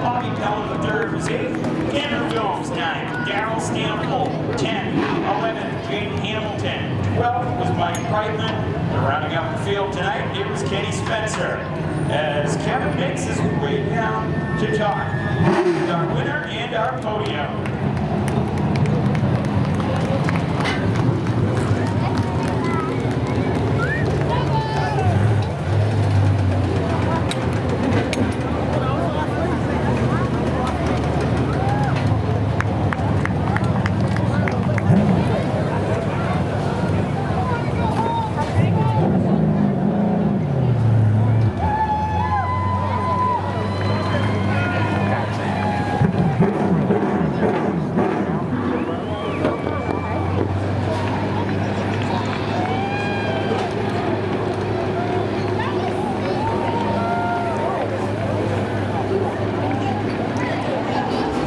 Bobby Pellin III was 8th, Andrew Jones 9th, Darrell Stanhope 10th, 11th, Jaden Hamilton, 12th was Mike Brightman. Rounding out the field tonight, it was Kenny Spencer, as Kevin makes his way down to talk with our winner and our podium.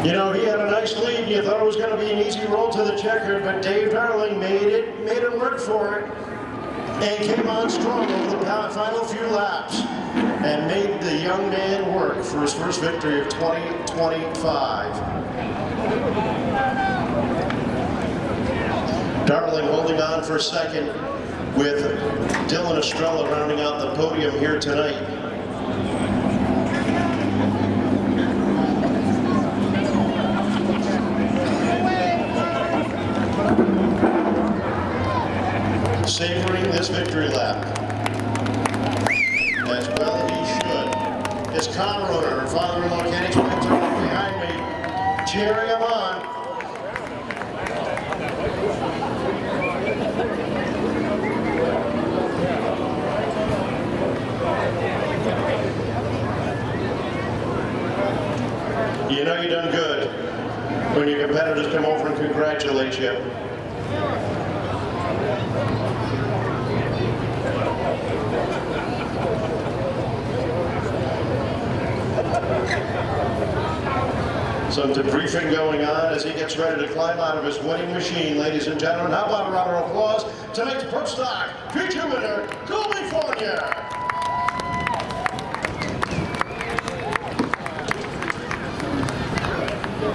You know, he had a nice lead, and you thought it was going to be an easy roll to the checker, but Dave Darling made it work for it, and came on strong over the final few laps, and made the young man work for his first victory of 2025. Darling holding on for second, with Dylan Estrella rounding out the podium here tonight. Savoring this victory lap, as well he should. His car owner, her father-in-law Kenny Spencer, behind me, cheering him on. You know you done good when your competitors come over and congratulate you. Some debriefing going on as he gets ready to climb out of his winning machine, ladies and gentlemen. How about a round of applause to make the Pro Stock feature winner, Colbey Fournier.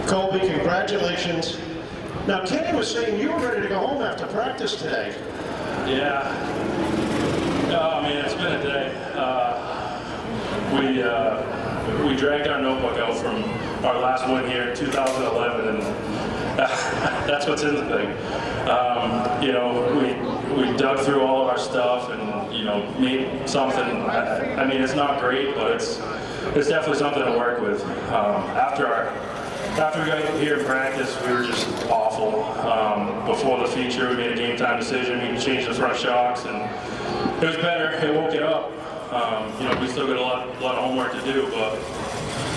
Colbey, congratulations. Now, Kenny was saying you were ready to go home after practice today. Yeah. Oh, man, it's been a day. We dragged our notebook out from our last win here in 2011, and that's what's in the thing. You know, we dug through all of our stuff and, you know, made something. I mean, it's not great, but it's definitely something to work with. After we got here in practice, we were just awful. Before the feature, we made a game time decision. We changed the front shocks, and it was better. It woke it up. You know, we still got a lot of homework to do, but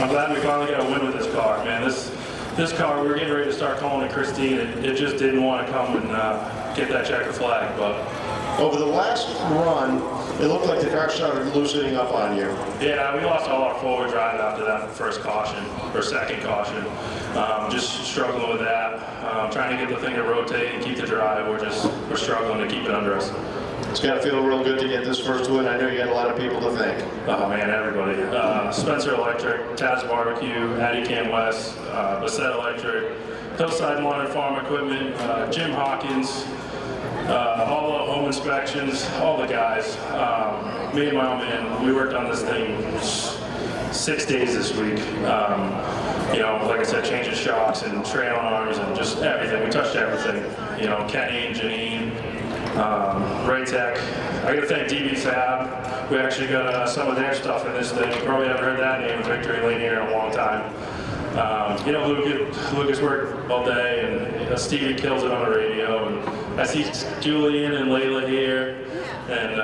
I'm glad we finally got a win with this car, man. This car, we were getting ready to start calling it Christine. It just didn't want to come and get that checker flag, but over the last run, it looked like the car started loosening up on you. Yeah, we lost all our forward drive after that first caution, or second caution. Just struggling with that. Trying to get the thing to rotate and keep the drive. We're struggling to keep it under us. It's got to feel real good to get this first win. I know you had a lot of people to thank. Oh man, everybody. Spencer Electric, Taz Barbecue, Addy Can West, Bassett Electric, Hillside Modern Farm Equipment, Jim Hawkins, all the home inspections, all the guys. Me and my old man, we worked on this thing 6 days this week. You know, like I said, changing shocks and trail arms and just everything. We touched everything. You know, Kenny and Janine, Ray Tech. I got to thank DB Fab. We actually got some of their stuff in this thing. You probably haven't heard that name, Victory Lane, here in a long time. You know, Lucas worked all day, and Stevie kills it on the radio. And I see Julian and Layla here, and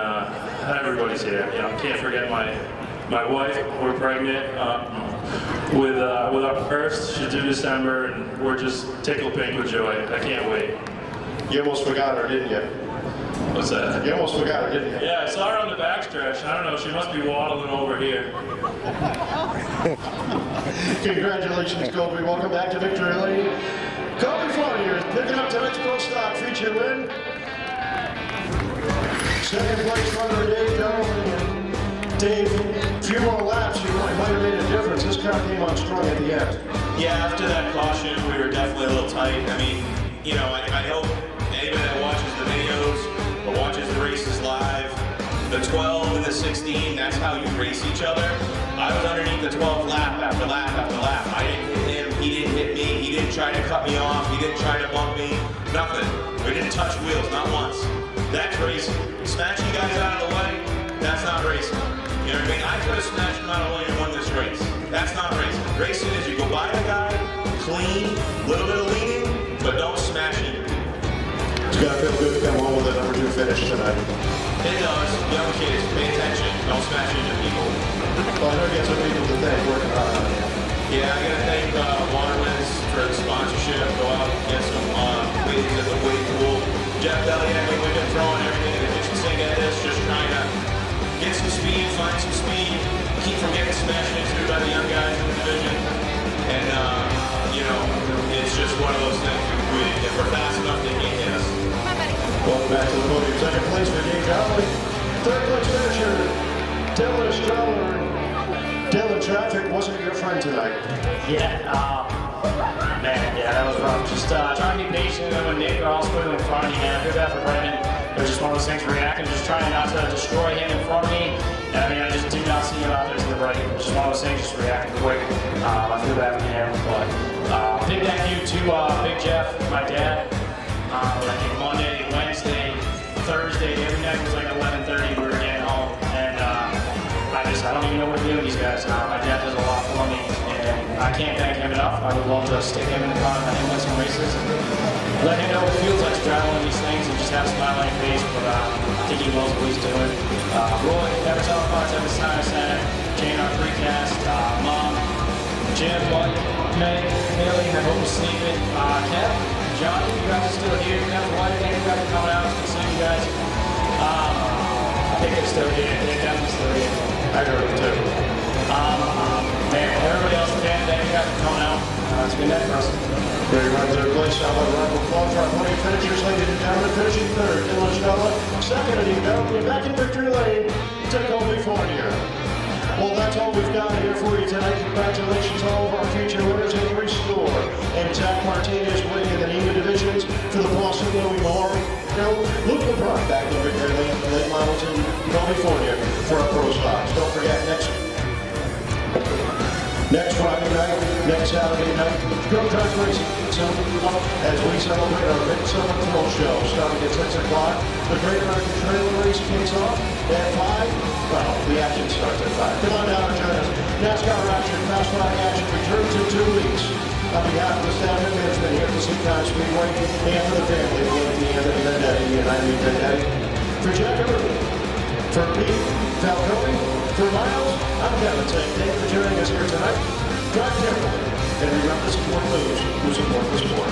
everybody's here. You know, can't forget my wife. We're pregnant with our first. She's due December, and we're just tickled pink with joy. I can't wait. You almost forgot her, didn't you? What's that? You almost forgot her, didn't you? Yeah, I saw her on the backstretch. I don't know, she must be waddling over here. Congratulations, Colbey. Welcome back to Victory Lane. Colbey Fournier is picking up tonight's Pro Stock feature win. Second place runner Dave Darling. Dave, a few more laps, you might have made a difference. This car came on strong at the end. Yeah, after that caution, we were definitely a little tight. I mean, you know, I hope anybody that watches the videos or watches the races live, the 12 and the 16, that's how you race each other. I was underneath the 12 lap after lap after lap. I didn't hit him, he didn't hit me, he didn't try to cut me off, he didn't try to bump me, nothing. We didn't touch wheels, not once. That's racing. Smashing guys out of the way, that's not racing. You know what I mean? I could have smashed him out of the way and won this race. That's not racing. Racing is you go by the guy, clean, little bit of leaning, but don't smash him. It's got to feel good to come home with a number 2 finish tonight. It does. Young kids, pay attention. Don't smash into people. Well, I know you got some people to thank working hard on it. Yeah, I gotta thank Waterlands for the sponsorship. Go out and get some wins at the wave pool. Jeff Belliak, we've been throwing everything in the kitchen sink at this, just trying to get some speed, find some speed, keep from getting smashed into by the young guys in the division. And, you know, it's just one of those things. If we're fast enough, they can't hit us. Welcome back to the podium. Second place for Dave Dowling. Third place finisher, Dylan Estrella. Dylan, traffic wasn't your friend tonight. Yeah, man, yeah, that was rough. Just trying to be patient when Nick or all square in front of me, man. I feel bad for Brendan. It was just one of those things reacting, just trying not to destroy him in front of me. And I mean, I just did not see him out there to the right. It was just one of those things, just reacting quick. I feel bad for him, but big thank you to Big Jeff, my dad. I think Monday, Wednesday, Thursday, every night was like 11:30. We were getting home, and I don't even know what to do with these guys. My dad does a lot for me, and I can't thank him enough. I would love to stick him in the car and let him win some races and let him know what it feels like to drive one of these things and just have a smile on your face. But I think he knows what he's doing. Roy, Never Tell Parts, Every Time I Said, Jane, our precast, Mom, Jim, Mike, Meg, Haley, I hope you're sleeping. Kev, Johnny, you guys are still here. Kev, White, thank you guys for coming out. It's good seeing you guys. I think they're still here. They're definitely still here. I heard it too. Man, everybody else, thank you guys for coming out. It's been that for us. Great run to third place. How about a round of applause for our podium finishers, ladies and gentlemen. Finishing third, Dylan Estrella. Second, and developing back in victory lane to Colbey Fournier. Well, that's all we've got here for you tonight. Congratulations to all of our future winners in Restore and Zach Martinez winning in the NEMA divisions for the Boston Louis Memorial. Luke LeBron back in victory lane for late models in Colbey Fournier for our pro spots. Don't forget, next Friday night, next Saturday night, Go Truck Racing as we celebrate our big summer thrill show starting at 6 o'clock. The Great American Trailer Race kicks off at 5. Well, the action starts at 5. Come on down and join us. NASCAR action, Fast Track action returns in 2 weeks. On behalf of the staff and management here at the Seekonk Speedway and for the family of Anthony Vendetti and Irene Vendetti. For Jack Irving, for Pete Falcone, for Miles, I'm Kevin saying thank you for joining us here tonight. Drive carefully, and remember to support those who support the sport.